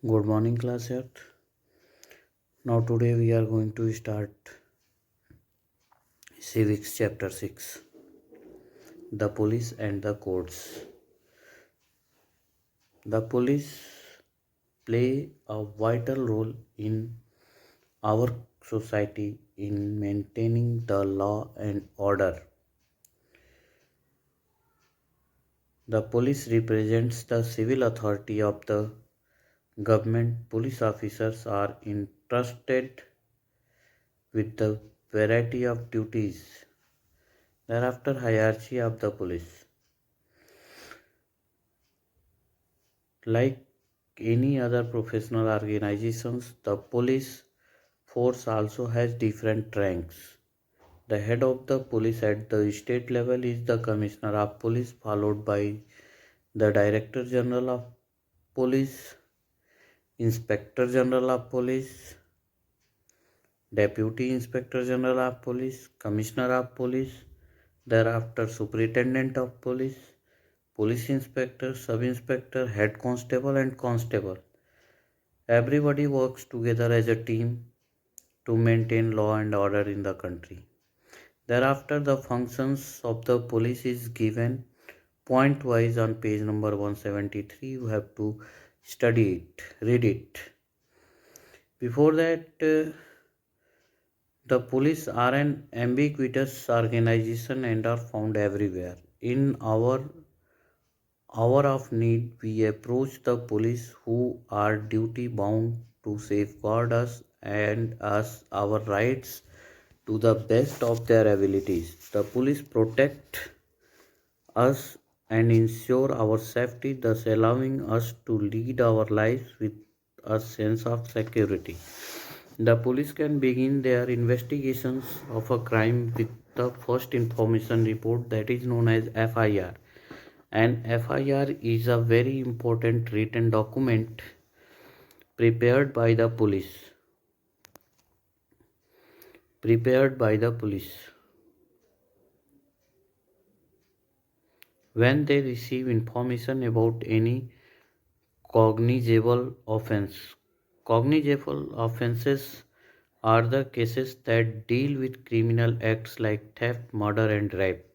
Good morning, class yet. Now today we are going to start Civics chapter 6, the police and the courts. The police play a vital role in our society in maintaining the law and order. The police represents the civil authority of the government. Police officers are entrusted with the variety of duties. Thereafter, hierarchy of the police. Like any other professional organizations, the police force also has different ranks. The head of the police at the state level is the Commissioner of Police, followed by the Director General of Police, Inspector General of Police, Deputy Inspector General of Police, Commissioner of Police, thereafter Superintendent of Police, Police Inspector, Sub Inspector, Head Constable, and Constable. Everybody works together as a team to maintain law and order in the country. Thereafter, the functions of the police is given point wise on page number 173. You have to study it, read it. Before that, the police are an ubiquitous organization and are found everywhere. In our hour of need, we approach the police who are duty bound to safeguard us and us our rights to the best of their abilities. The police protect us and ensure our safety, thus allowing us to lead our lives with a sense of security. The police can begin their investigations of a crime with the first information report, that is known as FIR. An FIR is a very important written document prepared by the police. Prepared by the police. When they receive information about any cognizable offense. Cognizable offenses are the cases that deal with criminal acts like theft, murder, and rape.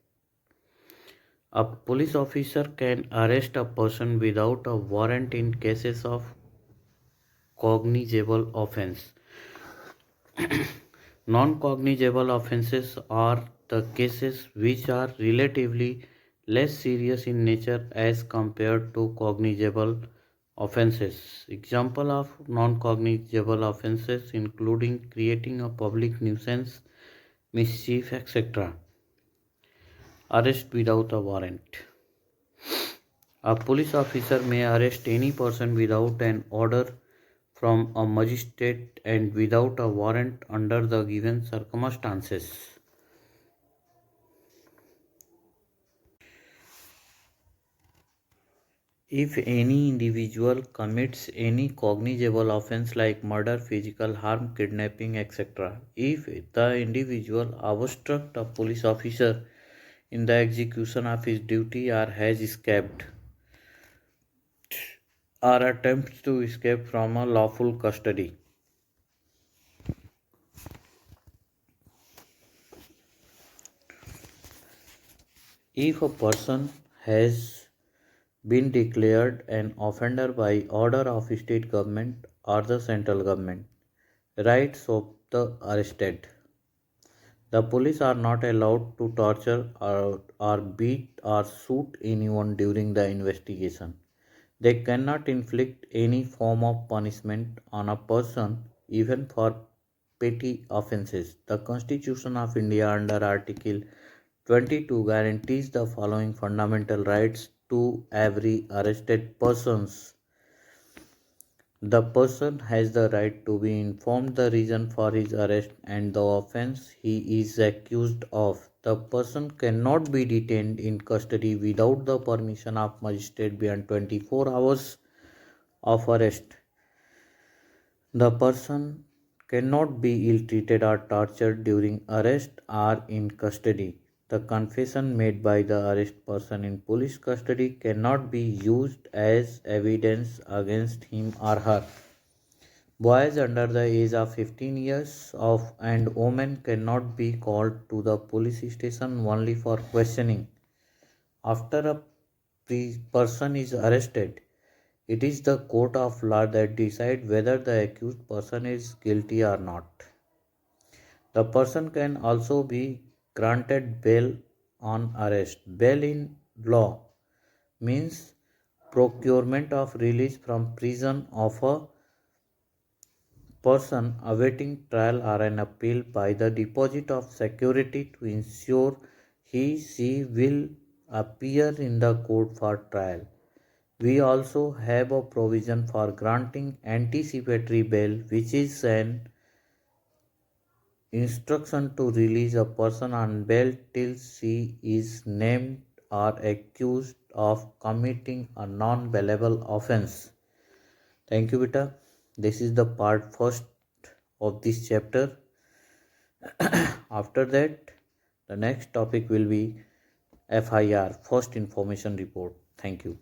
A police officer can arrest a person without a warrant in cases of cognizable offense. Non-cognizable offenses are the cases which are relatively less serious in nature as compared to cognizable offenses. Example of non-cognizable offenses including creating a public nuisance, mischief, etc. Arrest without a warrant. A police officer may arrest any person without an order from a magistrate and without a warrant under the given circumstances. If any individual commits any cognizable offense like murder, physical harm, kidnapping, etc., if the individual obstructs a police officer in the execution of his duty or has escaped or attempts to escape from a lawful custody, if a person has been declared an offender by order of state government or the central government, rights of the arrested. The police are not allowed to torture or beat or shoot anyone during the investigation. They cannot inflict any form of punishment on a person even for petty offences. The Constitution of India under Article 22 guarantees the following fundamental rights to every arrested persons. The person has the right to be informed the reason for his arrest and the offense he is accused of. The person cannot be detained in custody without the permission of magistrate beyond 24 hours of arrest. The person cannot be ill treated or tortured during arrest or in custody. The confession made by the arrested person in police custody cannot be used as evidence against him or her. Boys under the age of 15 years of and women cannot be called to the police station only for questioning. After a person is arrested, it is the court of law that decides whether the accused person is guilty or not. The person can also be granted bail on arrest. Bail in law means procurement of release from prison of a person awaiting trial or an appeal by the deposit of security to ensure she will appear in the court for trial. We also have a provision for granting anticipatory bail, which is an instruction to release a person on bail till she is named or accused of committing a non-bailable offense. Thank you, beta. This is the part first of this chapter. After that, the next topic will be FIR, First Information Report. Thank you.